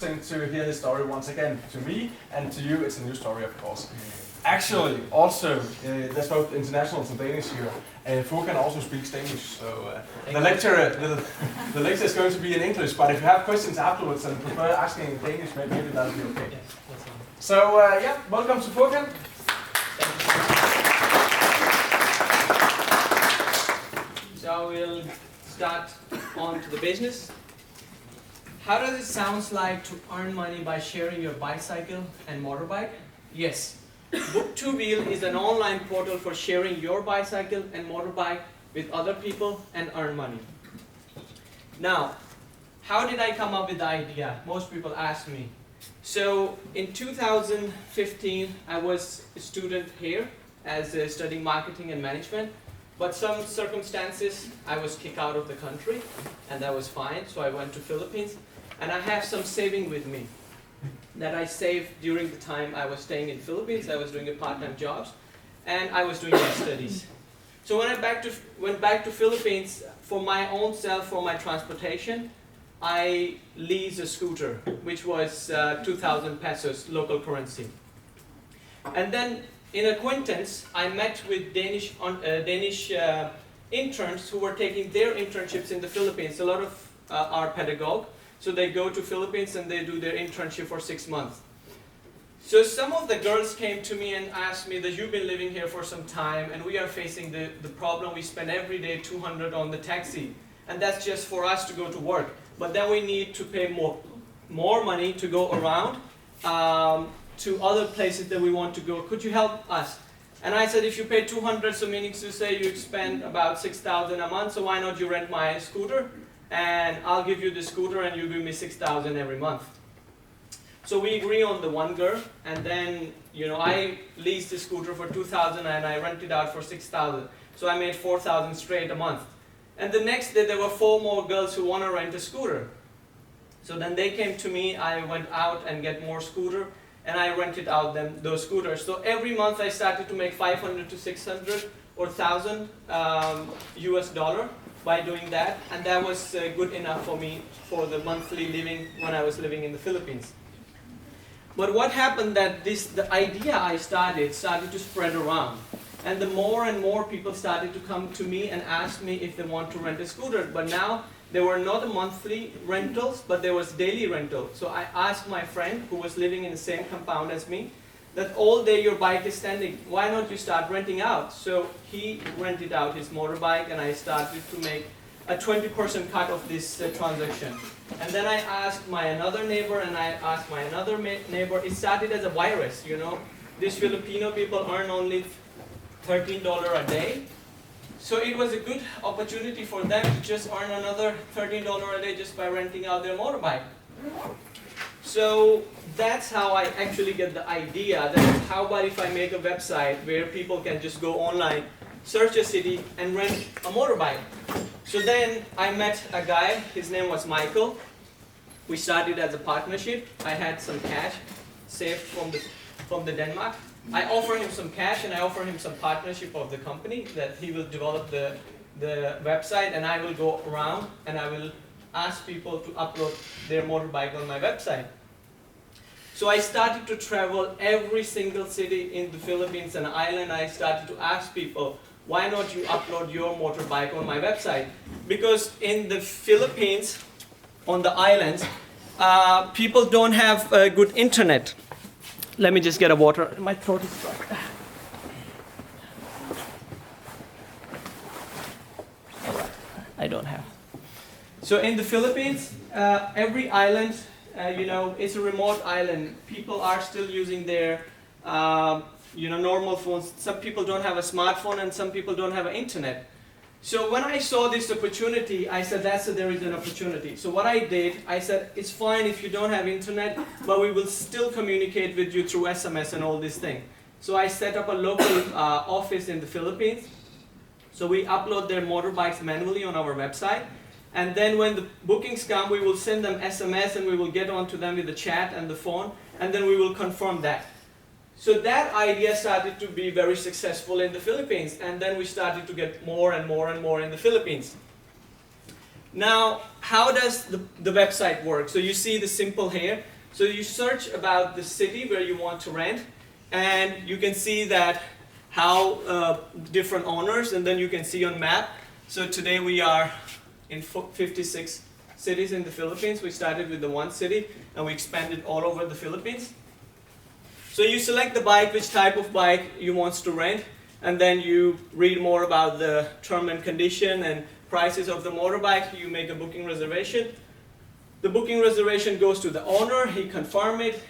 To hear his story once again. To me and to you, it's a new story, of course. Actually, also, there's both internationals and Danish here. Furkan also speaks Danish, so the lecture is going to be in English. But if you have questions afterwards and prefer asking in Danish, maybe that'll be okay. So yeah, welcome to Furkan. So we'll start on to the business. How does it sound like to earn money by sharing your bicycle and motorbike? Yes. Book2wheel is an online portal for sharing your bicycle and motorbike with other people and earn money. Now, how did I come up with the idea? Most people ask me. So in 2015, I was a student here as studying marketing and management. But some circumstances, I was kicked out of the country, and that was fine. So I went to Philippines, and I have some saving with me that I saved during the time I was staying in Philippines. I was doing a part-time jobs, and I was doing my studies. So when I went back to Philippines, for my own self, for my transportation, I leased a scooter, which was 2,000 pesos, local currency. And then in acquaintance, I met with Danish interns who were taking their internships in the Philippines. A lot of are pedagogue, so they go to Philippines and they do their internship for 6 months. So some of the girls came to me and asked me that you've been living here for some time and we are facing the problem. We spend every day 200 on the taxi, and that's just for us to go to work. But then we need to pay more money to go around to other places that we want to go. Could you help us? And I said, if you pay 200, so meaning to say you spend about 6,000 a month, so why not you rent my scooter? And I'll give you the scooter and you give me 6,000 every month. So we agree on the one girl, and then I leased the scooter for 2,000 and I rented it out for 6,000. So I made 4,000 straight a month. And the next day there were 4 more girls who want to rent a scooter. So then they came to me, I went out and get more scooter, and I rented out those scooters. So every month I started to make 500 to 600 or 1,000 US dollar by doing that, and that was good enough for me for the monthly living when I was living in the Philippines. But what happened that the idea I started to spread around, and the more and more people started to come to me and ask me if they want to rent a scooter. But now there were not monthly rentals, but there was daily rental. So I asked my friend who was living in the same compound as me, that all day your bike is standing, why not you start renting out? So he rented out his motorbike and I started to make a 20% cut of this transaction. And then I asked my another neighbor and I asked my another neighbor. It started as a virus, These Filipino people earn only $13 a day. So it was a good opportunity for them to just earn another $13 a day just by renting out their motorbike. So that's how I actually get the idea that how about if I make a website where people can just go online, search a city and rent a motorbike. So then I met a guy, his name was Michael. We started as a partnership. I had some cash saved from the Denmark. I offer him some cash and I offer him some partnership of the company that he will develop the website, and I will go around and I will ask people to upload their motorbike on my website. So I started to travel every single city in the Philippines and island. I started to ask people, why not you upload your motorbike on my website? Because in the Philippines, on the islands, people don't have good internet. Let me just get a water. My throat is dry. I don't have. So in the Philippines, every island, it's a remote island. People are still using their, normal phones. Some people don't have a smartphone and some people don't have an internet. So when I saw this opportunity, I said, there is an opportunity. So what I did, I said, it's fine if you don't have internet, but we will still communicate with you through SMS and all these things. So I set up a local office in the Philippines. So we upload their motorbikes manually on our website. And then when the bookings come, we will send them SMS and we will get onto them with the chat and the phone, and then we will confirm that. So that idea started to be very successful in the Philippines, and then we started to get more and more and more in the Philippines. Now, how does the website work? So you see the simple here. So you search about the city where you want to rent, and you can see that how different owners, and then you can see on map. So today we are in 56 cities in the Philippines. We started with the one city, and we expanded all over the Philippines. So you select the bike, which type of bike you want to rent, and then you read more about the term and condition and prices of the motorbike. You make a booking reservation. The booking reservation goes to the owner, he confirms it,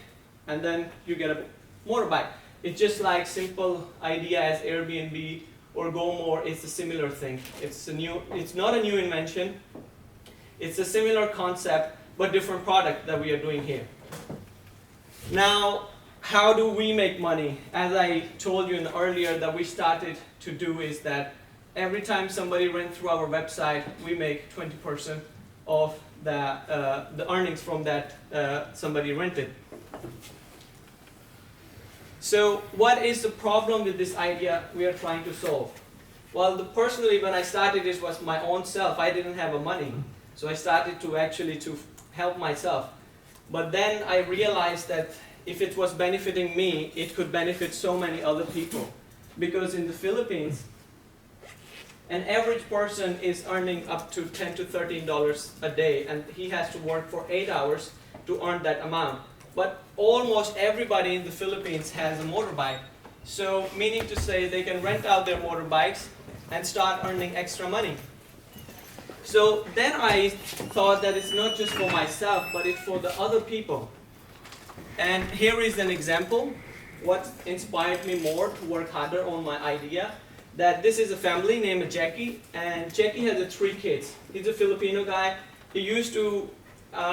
and then you get a motorbike. It's just like simple idea as Airbnb or GoMore. It's a similar thing. It's not a new invention. It's a similar concept, but different product that we are doing here. Now, how do we make money? As I told you earlier, that we started to do is that every time somebody rents through our website, we make 20% of the earnings from that somebody rented. So what is the problem with this idea we are trying to solve? Well, personally, when I started, this was my own self. I didn't have money. So I started to help myself. But then I realized that if it was benefiting me, it could benefit so many other people. Because in the Philippines, an average person is earning up to $10 to $13 a day, and he has to work for 8 hours to earn that amount. But almost everybody in the Philippines has a motorbike. So meaning to say they can rent out their motorbikes and start earning extra money. So then I thought that it's not just for myself, but it's for the other people. And here is an example. What inspired me more to work harder on my idea, that this is a family named Jackie, and Jackie has 3 kids. He's a Filipino guy. He used to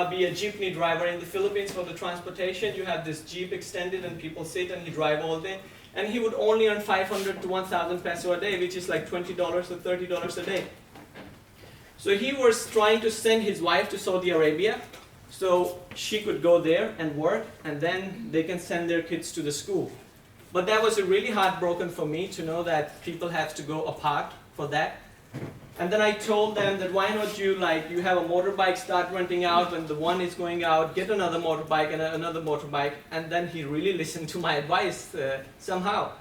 be a jeepney driver in the Philippines for the transportation. You have this jeep extended and people sit and he drive all day. And he would only earn 500 to 1,000 peso a day, which is like $20 or $30 a day. So he was trying to send his wife to Saudi Arabia so she could go there and work, and then they can send their kids to the school. But that was really heartbroken for me to know that people have to go apart for that. And then I told them that why not you have a motorbike, start renting out, when the one is going out, get another motorbike and another motorbike. And then he really listened to my advice somehow.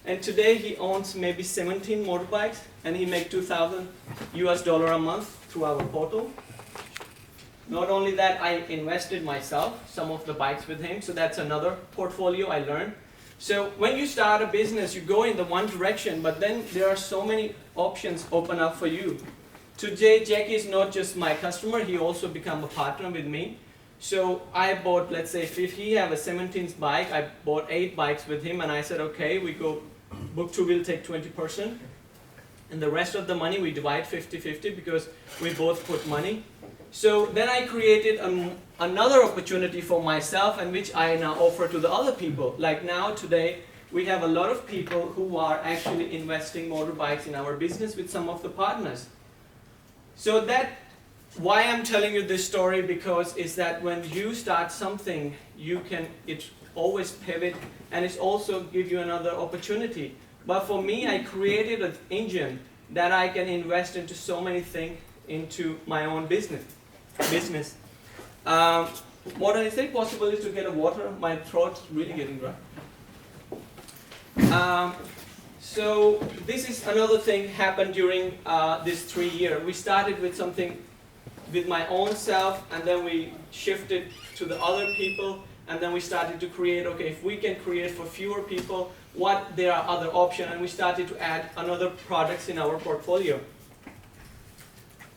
And today he owns maybe 17 motorbikes, and he makes $2,000 a month through our portal. Not only that, I invested myself some of the bikes with him, so that's another portfolio I learned. So when you start a business, you go in the one direction, but then there are so many options open up for you. Today, Jackie is not just my customer, he also become a partner with me. So I bought, let's say, if he have a 17th bike, I bought 8 bikes with him, and I said, okay, we go, Book2wheel take 20%, and the rest of the money we divide 50-50 because we both put money. So then I created another opportunity for myself, and which I now offer to the other people. Like now, today, we have a lot of people who are actually investing motorbikes in our business with some of the partners. So why I'm telling you this story, because is that when you start something, it always pivot, and it's also give you another opportunity. But for me, I created an engine that I can invest into so many things into my own business. What I think possible is to get a water. My throat's really getting dry. So this is another thing happened during this 3 years. We started with something with my own self, and then we shifted to the other people, and then we started to create, okay, if we can create for fewer people, what there are other options, and we started to add another products in our portfolio.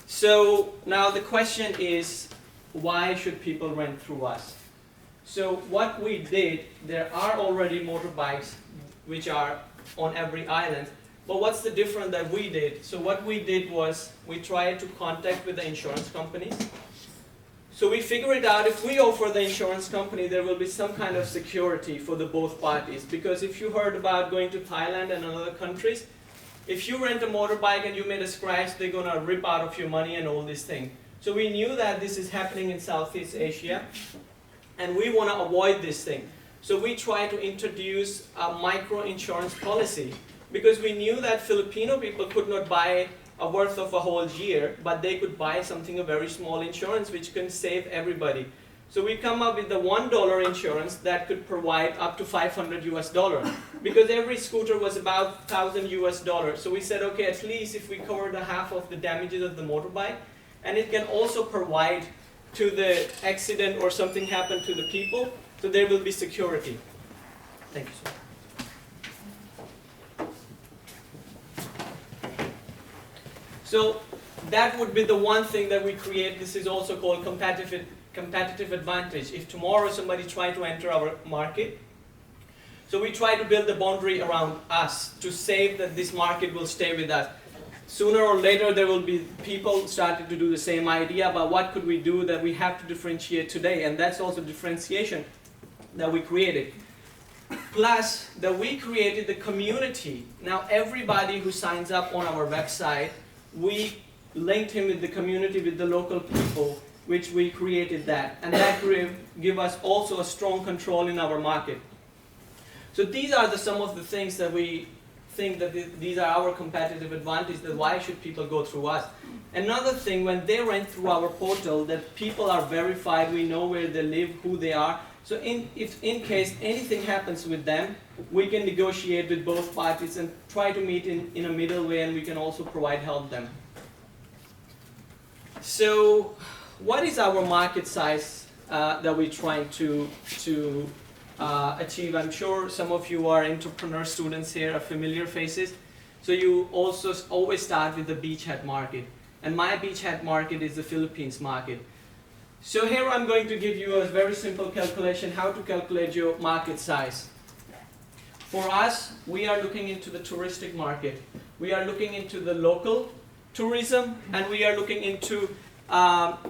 So now the question is, why should people rent through us? So what we did, there are already motorbikes which are on every island, but what's the difference that we did? So what we did was, we tried to contact with the insurance companies. So we figured out if we offer the insurance company, there will be some kind of security for the both parties. Because if you heard about going to Thailand and other countries, if you rent a motorbike and you made a scratch, they're going to rip out of your money and all this thing. So we knew that this is happening in Southeast Asia, and we want to avoid this thing. So we tried to introduce a micro insurance policy, because we knew that Filipino people could not buy a worth of a whole year, but they could buy something, a very small insurance, which can save everybody. So we come up with the $1 insurance that could provide up to 500 US dollars, because every scooter was about 1,000 US dollars. So we said, okay, at least if we cover the half of the damages of the motorbike, and it can also provide to the accident or something happen to the people, so there will be security. Thank you, sir. So that would be the one thing that we create. This is also called competitive advantage. If tomorrow somebody tries to enter our market, so we try to build the boundary around us to save that this market will stay with us. Sooner or later there will be people starting to do the same idea about what could we do that we have to differentiate today, and that's also differentiation that we created. Plus that we created the community. Now everybody who signs up on our website, we linked him with the community, with the local people, which we created that. And that give us also a strong control in our market. So these are some of the things that we think that these are our competitive advantage, that why should people go through us. Another thing, when they rent through our portal, that people are verified, we know where they live, who they are. So if in case anything happens with them, we can negotiate with both parties and try to meet in a middle way, and we can also provide help them. So what is our market size that we're trying to achieve? I'm sure some of you are entrepreneur students here, are familiar faces. So you also always start with the beachhead market. And my beachhead market is the Philippines market. So here I'm going to give you a very simple calculation, how to calculate your market size. For us, we are looking into the touristic market. We are looking into the local tourism, and we are looking into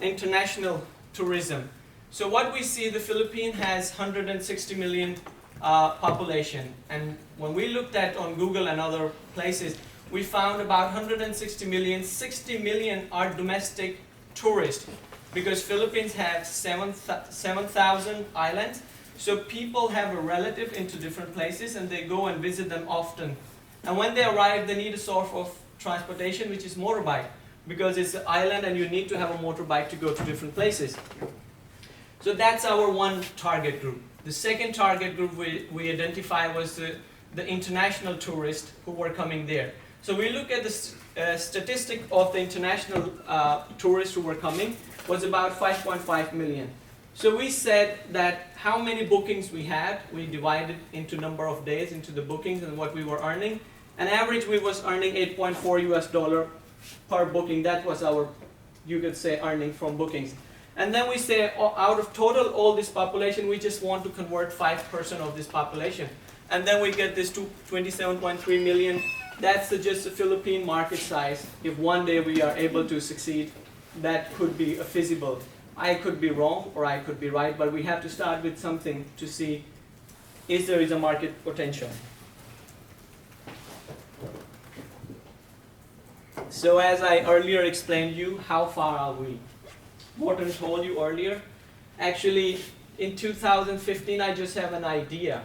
international tourism. So what we see, the Philippines has 160 million population. And when we looked at on Google and other places, we found about 160 million, 60 million are domestic tourists. Because Philippines have 7,000 islands, so people have a relative into different places and they go and visit them often. And when they arrive, they need a sort of transportation, which is motorbike, because it's an island and you need to have a motorbike to go to different places. So that's our one target group. The second target group we identified was the international tourists who were coming there. So we look at the statistic of the international tourists who were coming was about 5.5 million. So we said that how many bookings we had, we divided into number of days into the bookings and what we were earning. On average, we was earning 8.4 US dollar per booking. That was our, you could say, earning from bookings. And then we say, out of total all this population, we just want to convert 5% of this population. And then we get this to 27.3 million. That's just the Philippine market size. If one day we are able to succeed, that could be feasible. I could be wrong or I could be right, but we have to start with something to see if there is a market potential. So as I earlier explained you, how far are we? Morten told you earlier. Actually, in 2015, I just have an idea.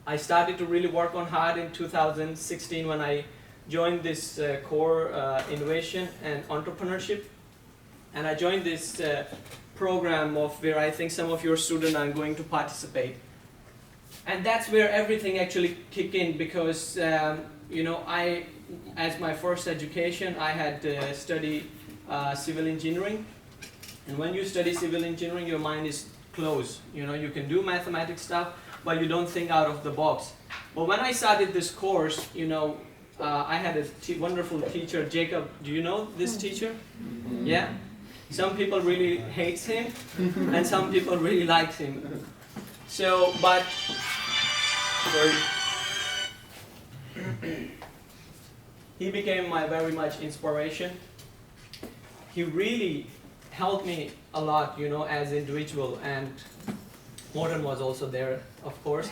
I started to really work on hard in 2016 when I joined this core innovation and entrepreneurship. And I joined this program of where I think some of your students are going to participate. And that's where everything actually kicked in, because you know, as my first education, I had studied civil engineering. And when you study civil engineering, your mind is closed. You know, you can do mathematics stuff, but you don't think out of the box. But when I started this course, you know, I had a wonderful teacher, Jacob. Do you know this teacher? Yeah? Some people really hate him, and some people really like him. So, but he became my very much inspiration. He really helped me a lot, you know, as an individual, and Morten was also there, of course.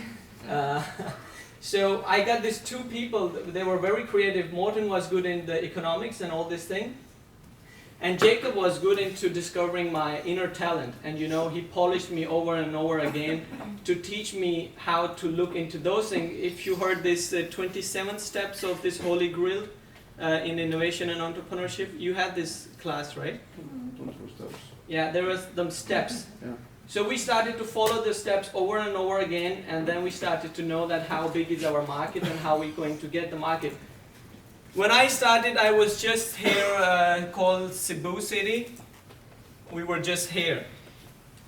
So I got these two people, they were very creative. Morten was good in the economics and all this thing. And Jacob was good into discovering my inner talent. And you know, he polished me over and over again to teach me how to look into those things. If you heard this 27 steps of this Holy Grail, in innovation and entrepreneurship. You had this class, right? Yeah, there was some steps. Yeah. So we started to follow the steps over and over again, and then we started to know that how big is our market and how we're going to get the market. When I started, I was just here called Cebu City. We were just here.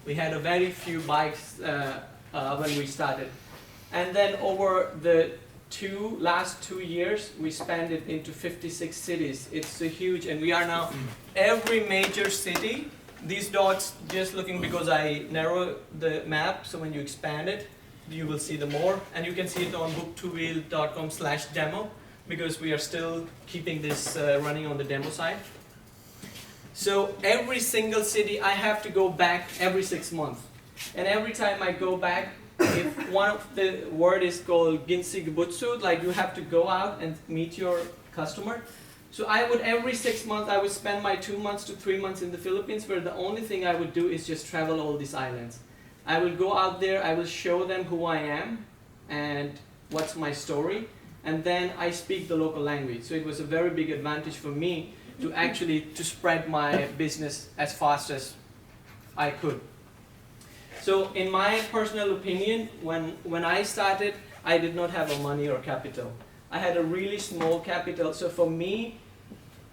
We had a very few bikes when we started. And then over the last 2 years, we expanded into 56 cities. It's a huge, and we are now every major city. These dots just looking because I narrow the map, so when you expand it, you will see the more. And you can see it on book2wheel.com/demo because we are still keeping this running on the demo side. So every single city, I have to go back every 6 months. And every time I go back, if one of the word is called ginsigubutsu, like you have to go out and meet your customer. So I would every 6 months, I would spend my 2 months to 3 months in the Philippines, where the only thing I would do is just travel all these islands. I will go out there, I will show them who I am and what's my story, and then I speak the local language. So it was a very big advantage for me to actually to spread my business as fast as I could. So in my personal opinion, when I started, I did not have a money or capital. I had a really small capital. So for me,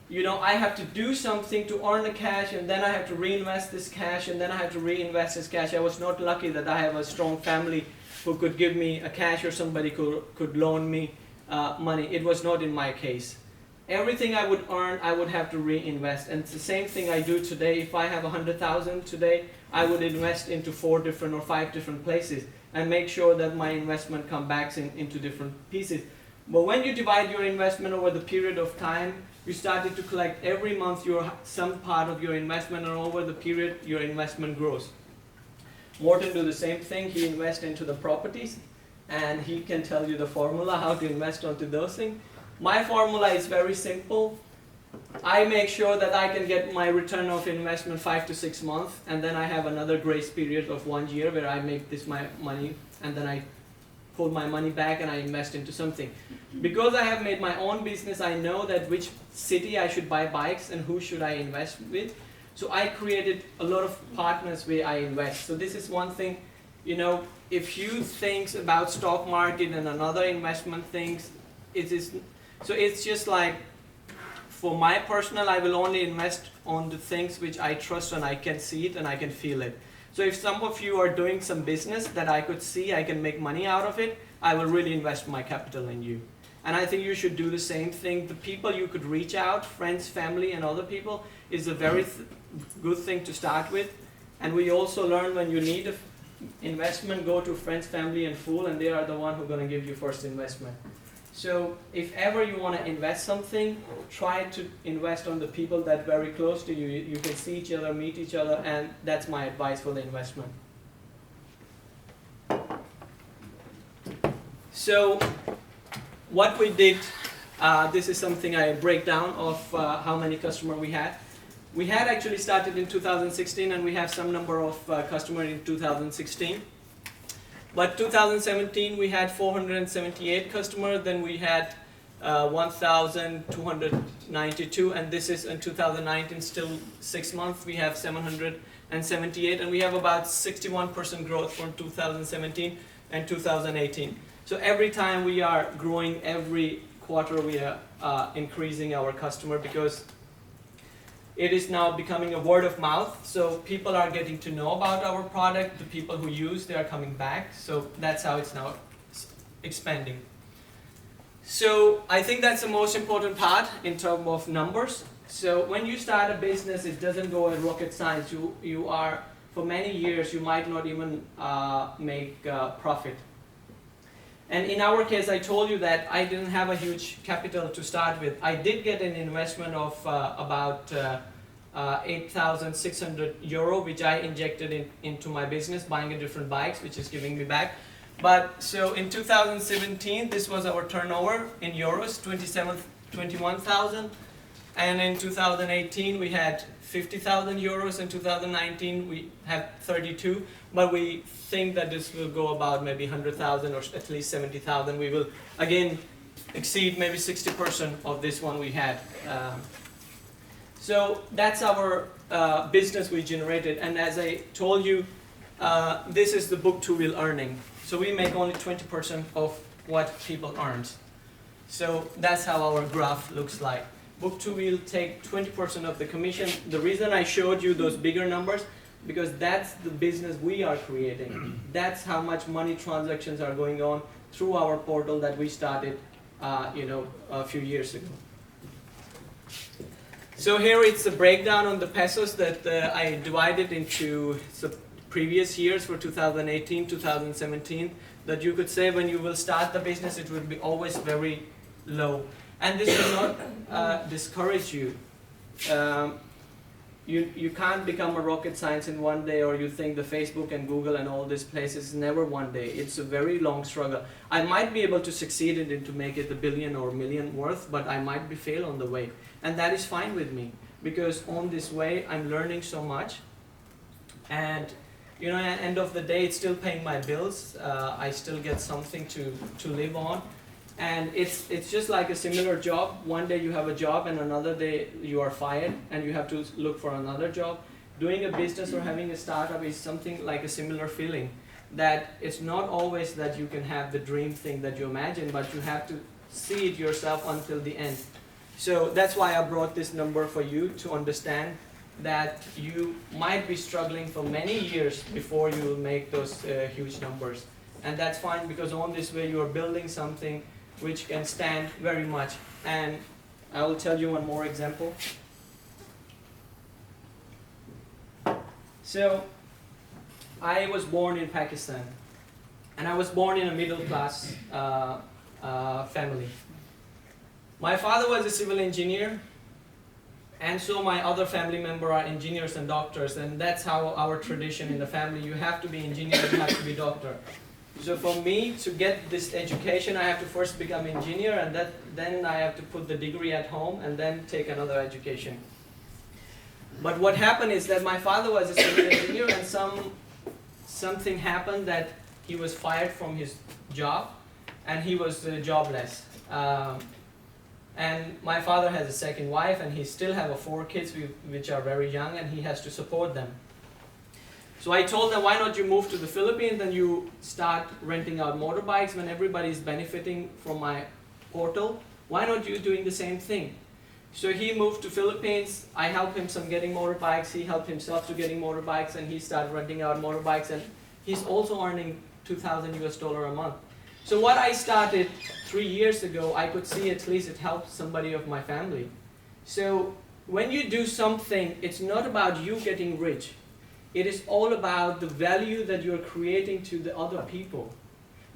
you know, I have to do something to earn the cash, and then I have to reinvest this cash, and then I have to reinvest this cash. I was not lucky that I have a strong family who could give me a cash, or somebody could loan me money. It was not in my case. Everything I would earn, I would have to reinvest. And it's the same thing I do today. If I have 100,000 today, I would invest into 4 different or 5 different places and make sure that my investment comes back into different pieces. But when you divide your investment over the period of time, you started to collect every month some part of your investment, and over the period, your investment grows. Morten do the same thing. He invests into the properties, and he can tell you the formula how to invest onto those things. My formula is very simple. I make sure that I can get my return of investment 5 to 6 months, and then I have another grace period of 1 year where I make this my money, and then I pull my money back and I invest into something. Because I have made my own business, I know that which city I should buy bikes and who should I invest with. So I created a lot of partners where I invest. So this is one thing, you know, if you think about stock market and another investment things, so it's just like, for my personal, I will only invest on the things which I trust and I can see it and I can feel it. So if some of you are doing some business that I could see I can make money out of it, I will really invest my capital in you. And I think you should do the same thing. The people you could reach out, friends, family, and other people, is a very good thing to start with. And we also learn when you need an investment, go to friends, family, and fool, and they are the one who are going to give you first investment. So if ever you want to invest something, try to invest on the people that are very close to you. You can see each other, meet each other, and that's my advice for the investment. So what we did, this is something I break down of how many customers we had. We had actually started in 2016, and we have some number of customers in 2016. But 2017 we had 478 customers, then we had 1,292, and this is in 2019, still 6 months, we have 778, and we have about 61% growth from 2017 and 2018. So every time we are growing, every quarter we are increasing our customer, because it is now becoming a word of mouth. So people are getting to know about our product. The people who use, they are coming back. So that's how it's now expanding. So I think that's the most important part in terms of numbers. So when you start a business, it doesn't go in rocket science. You are, for many years, you might not even make profit. And in our case, I told you that I didn't have a huge capital to start with. I did get an investment of about 8,600 euro, which I injected into my business, buying a different bikes, which is giving me back. But so in 2017, this was our turnover in euros, 21,000. And in 2018, we had 50,000 euros. In 2019, we have 32. But we think that this will go about maybe 100,000 or at least 70,000. We will, again, exceed maybe 60% of this one we had. So that's our business we generated, and as I told you, this is the Book2wheel earning. So we make only 20% of what people earn. So that's how our graph looks like. Book2wheel take 20% of the commission. The reason I showed you those bigger numbers, because that's the business we are creating. That's how much money transactions are going on through our portal that we started a few years ago. So here it's a breakdown on the pesos that I divided into the previous years for 2018, 2017, that you could say when you will start the business it will be always very low. And this will not discourage you. You can't become a rocket science in one day, or you think the Facebook and Google and all these places, never one day. It's a very long struggle. I might be able to succeed in it to make it $1 billion or $1 million worth, but I might be fail on the way. And that is fine with me, because on this way I'm learning so much. And at the end of the day it's still paying my bills. I still get something to live on. And it's just like a similar job. One day you have a job and another day you are fired and you have to look for another job. Doing a business or having a startup is something like a similar feeling, that it's not always that you can have the dream thing that you imagine, but you have to see it yourself until the end. So that's why I brought this number for you to understand that you might be struggling for many years before you will make those huge numbers. And that's fine, because on this way you are building something which can stand very much. And I will tell you one more example. So I was born in Pakistan, and I was born in a middle class family. My father was a civil engineer, and so my other family members are engineers and doctors, and that's how our tradition in the family, you have to be engineer, you have to be doctor. So for me to get this education, I have to first become engineer, and then I have to put the degree at home and then take another education. But what happened is that my father was a civil engineer, and something happened that he was fired from his job and he was jobless. And my father has a second wife, and he still have 4 kids which are very young, and he has to support them. So I told them, why not you move to the Philippines and you start renting out motorbikes when everybody is benefiting from my portal? Why not you doing the same thing? So he moved to Philippines. I helped him some getting motorbikes. He helped himself to getting motorbikes, and he started renting out motorbikes, and he's also earning $2,000 a month. So what I started 3 years ago, I could see at least it helped somebody of my family. So when you do something, it's not about you getting rich. It is all about the value that you're creating to the other people.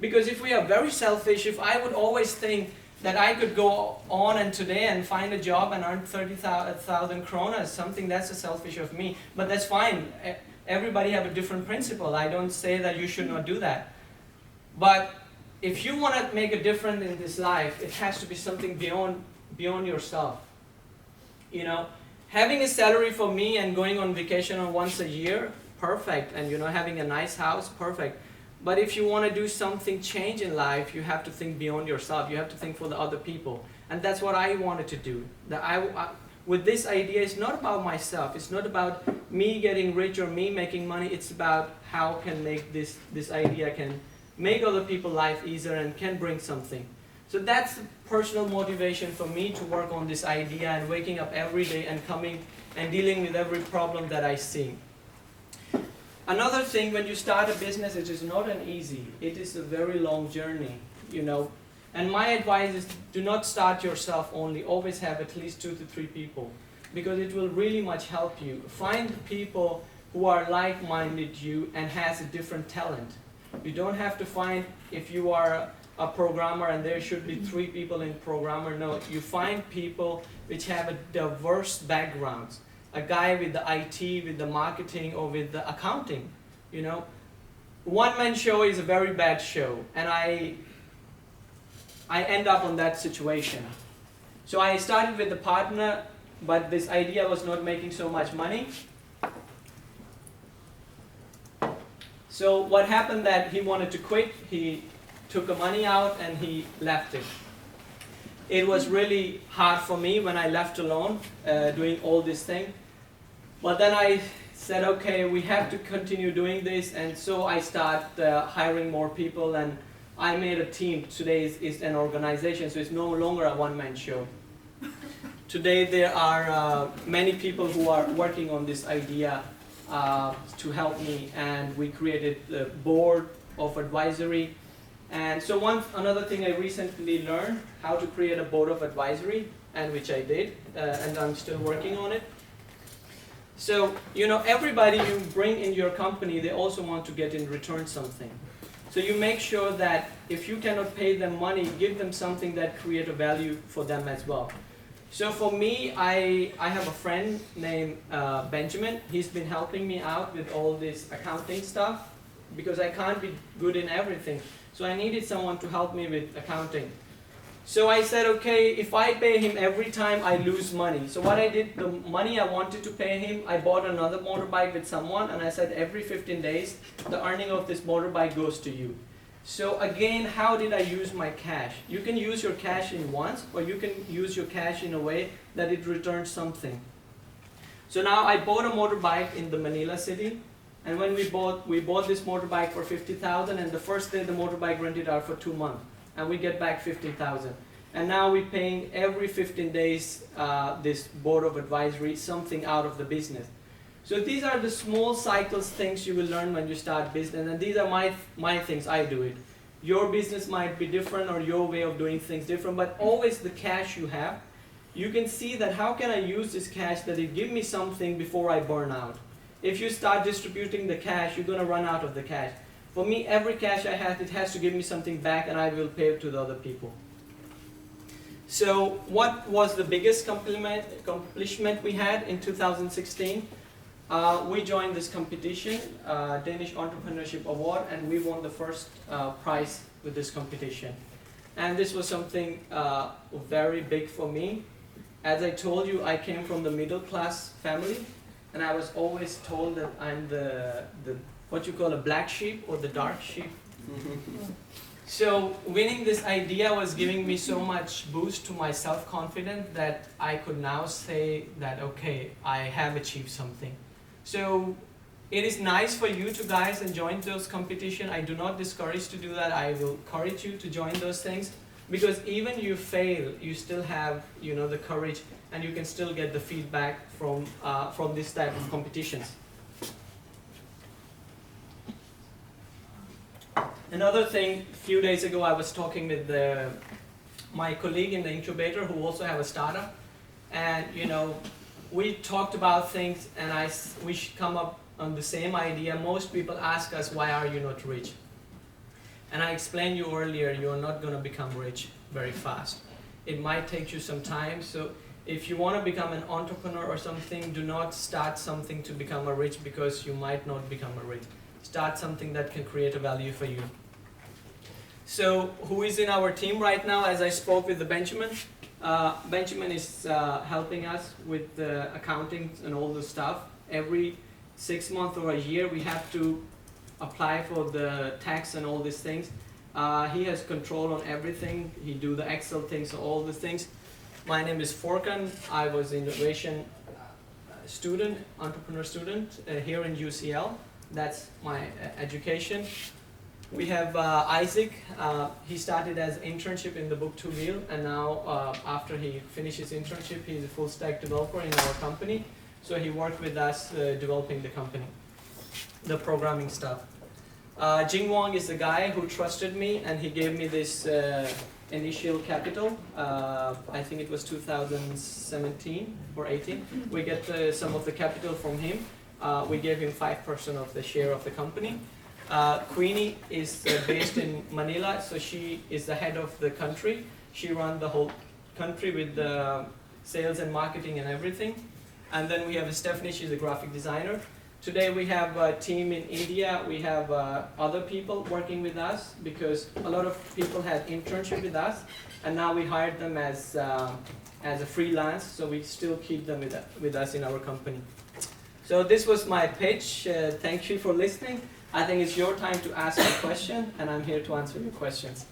Because if we are very selfish, if I would always think that I could go on and today and find a job and earn 30,000 kronas, something that's selfish of me. But that's fine. Everybody have a different principle. I don't say that you should not do that. But if you want to make a difference in this life, it has to be something beyond yourself. Having a salary for me and going on vacation once a year, perfect. And having a nice house, perfect. But if you want to do something change in life, you have to think beyond yourself. You have to think for the other people. And that's what I wanted to do. With this idea, it's not about myself. It's not about me getting rich or me making money. It's about how can make this idea can make other people's life easier and can bring something. So that's the personal motivation for me to work on this idea and waking up every day and coming and dealing with every problem that I see. Another thing, when you start a business, it is not an easy. It is a very long journey, And my advice is, do not start yourself only. Always have at least 2 to 3 people, because it will really much help you. Find people who are like-minded you and has a different talent. You don't have to find, if you are a programmer and there should be 3 people in programmer. No, you find people which have a diverse backgrounds. A guy with the IT, with the marketing, or with the accounting. One-man show is a very bad show, and I end up on that situation. So I started with the partner, but this idea was not making so much money. So what happened that he wanted to quit, he took the money out and he left it. it was really hard for me when I left alone, doing all this thing. But then I said, okay, we have to continue doing this, and so I started hiring more people, and I made a team. Today is an organization, so it's no longer a one-man show. Today there are many people who are working on this idea to help me, and we created the board of advisory. And so another thing I recently learned, how to create a board of advisory, and which I did, and I'm still working on it. So, everybody you bring in your company, they also want to get in return something. So you make sure that if you cannot pay them money, give them something that create a value for them as well. So for me, I have a friend named Benjamin. He's been helping me out with all this accounting stuff because I can't be good in everything. So I needed someone to help me with accounting. So I said, okay, if I pay him every time, I lose money. So what I did, the money I wanted to pay him, I bought another motorbike with someone, and I said every 15 days, the earning of this motorbike goes to you. So again, how did I use my cash? You can use your cash in once, or you can use your cash in a way that it returns something. So now I bought a motorbike in the Manila city, and when we bought this motorbike for 50,000, and the first day the motorbike rented out for 2 months, and we get back 15,000. And now we're paying every 15 days this board of advisory something out of the business. So these are the small cycles, things you will learn when you start business, and these are my things, I do it. Your business might be different, or your way of doing things different, but always the cash you have, you can see that how can I use this cash that it give me something before I burn out. If you start distributing the cash, you're going to run out of the cash. For me, every cash I have, it has to give me something back, and I will pay it to the other people. So what was the biggest accomplishment we had in 2016? We joined this competition, Danish Entrepreneurship Award, and we won the first prize with this competition. And this was something very big for me. As I told you, I came from the middle class family, and I was always told that I'm the what you call a black sheep or the dark sheep. So winning this idea was giving me so much boost to my self-confidence that I could now say that, okay, I have achieved something. So it is nice for you to guys and join those competitions. I do not discourage to do that. I will encourage you to join those things, because even you fail, you still have the courage, and you can still get the feedback from this type of competitions. Another thing, a few days ago I was talking with my colleague in the incubator who also have a startup, and we talked about things, and we should come up on the same idea. Most people ask us, why are you not rich? And I explained you earlier, you're not going to become rich very fast. It might take you some time. So if you want to become an entrepreneur or something, do not start something to become a rich, because you might not become a rich. Start something that can create a value for you. So who is in our team right now? As I spoke with Benjamin, Benjamin is helping us with the accounting and all the stuff. Every 6 months or a year we have to apply for the tax and all these things. He has control on everything. He do the Excel things, all the things. My name is Forkan. I was innovation student, entrepreneur student here in UCL. That's my education. We have Isaac. He started as internship in the Book2wheel, and now after he finishes internship, he's a full stack developer in our company. So he worked with us developing the company, the programming stuff. Jing Wong is the guy who trusted me, and he gave me this initial capital. I think it was 2017 or 18. We get some of the capital from him. We gave him 5% of the share of the company. Queenie is based in Manila, so she is the head of the country. She runs the whole country with the sales and marketing and everything. And then we have Stephanie, she's a graphic designer. Today we have a team in India. We have other people working with us, because a lot of people had internship with us, and now we hired them as a freelance, so we still keep them with us in our company. So this was my pitch. Thank you for listening. I think it's your time to ask a question, and I'm here to answer your questions.